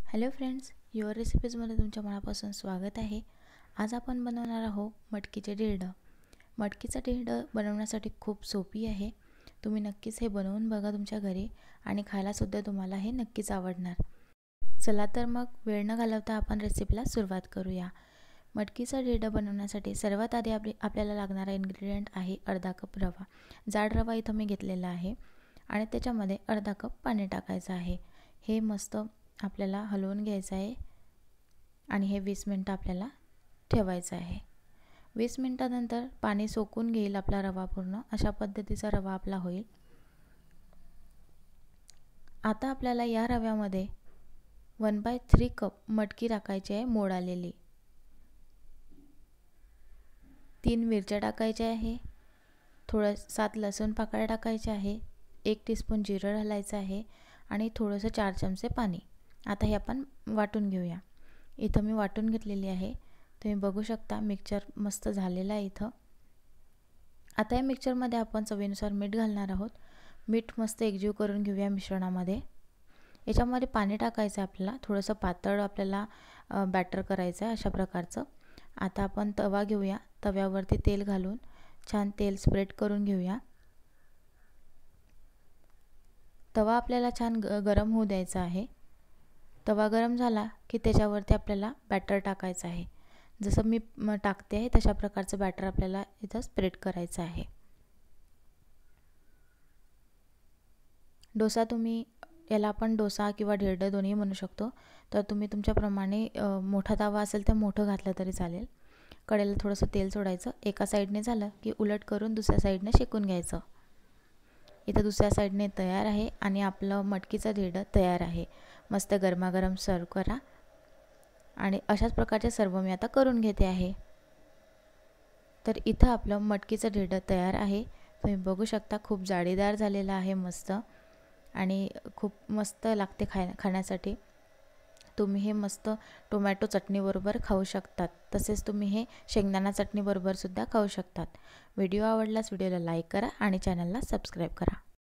Hello friends, your रेसिपीजमध्ये तुमच्या मनापासून स्वागत आहे। आज आपण बनवणार आहोत मटकीचे धिरडं। मटकीचं धिरडं बनवण्यासाठी खूप सोपी आहे। तुम्ही नक्कीच हे बनवून बघा तुमच्या घरी आणि खायला सुद्धा तुम्हाला हे नक्कीच आवडणार। चला तर मग वेळ न घालवता आपण रेसिपीला सुरुवात करूया। मटकीचं धिरडं बनवण्यासाठी सर्वात आधी आपल्याला लागणारा इन्ग्रेडियंट आहे अर्धा कप रवा। जाड रवा इथं मी घेतलेला आहे आणि त्याच्यामध्ये अर्धा कप पाणी टाकायचं आहे। हे मस्त आपल्याला हलवून घ्यायचं आहे आणि हे 20 मिनिटं आपल्याला ठेवायचं आहे। 20 मिनिटानंतर पाणी सोकून घेईल आपला रवा पूर्ण अशा पद्धतीचा रवा आपला होईल। आता आपल्याला या रव्यामध्ये 1/3 कप मटकी टाकायची आहे मोड आलेली। 3 मिरच्या टाकायच्या आहे, थोडं 7 लसूण पाकळ्या टाकायच्या आहे, 1 टीस्पून जिरं घालायचं आहे आणि थोडंसं 4 चमचे पाणी। आता हे आपण वाटून घेऊया। इथं मी वाटून घेतलेली आहे, तुम्ही बघू शकता मिक्सचर मस्त झालेला आहे इथं। आता या मिक्सचरमध्ये आपण चवीनुसार मीठ घालणार आहोत। मीठ मस्त एकजीव करून घेऊया मिश्रणामध्ये। याच्यामध्ये पाणी टाकायचं आहे आपल्याला, थोडंसं पातळ आपल्याला बॅटर करायचं आहे अशा प्रकारचं। आता आपण तवा घेऊया, तव्यावरती तेल घालून छान तेल स्प्रेड करून घेऊया। तवा आपल्याला छान गरम होऊ द्यायचा आहे। तवा गरम झाला की त्याच्यावरती आपल्याला बॅटर टाकायचं आहे। जसं मी टाकते आहे तशा प्रकारचं बॅटर आपल्याला इथं स्प्रेड करायचं आहे। डोसा तुम्ही याला आपण डोसा किंवा धिरडं दोन्ही म्हणू शकतो, तर तुम्ही तुमच्याप्रमाणे मोठा तवा असेल तर मोठं घातलं तरी चालेल। कढईला थोडंसं तेल सोडायचं, एका साईडने झालं की उलट करून दुसऱ्या साईडने शेकून घ्यायचं। इथं दुसऱ्या साईडने तयार आहे आणि आपलं मटकीचं धिरडं तयार आहे। मस्त गरमागरम सर्व करा आणि अशाच प्रकारचे सर्व मी आता करून घेते आहे। तर इथं आपलं मटकीचं धिरडं तयार आहे। तुम्ही बघू शकता खूप जाळीदार झालेलं आहे मस्त आणि खूप मस्त लागते खाण्यासाठी। तुम्ही हे मस्त टोमॅटो चटणीबरोबर खाऊ शकतात, तसेच तुम्ही हे शेंगदाणा चटणीबरोबर सुद्धा खाऊ शकतात। व्हिडिओ आवडल्यास व्हिडिओला लाईक करा आणि चॅनलला सबस्क्राईब करा।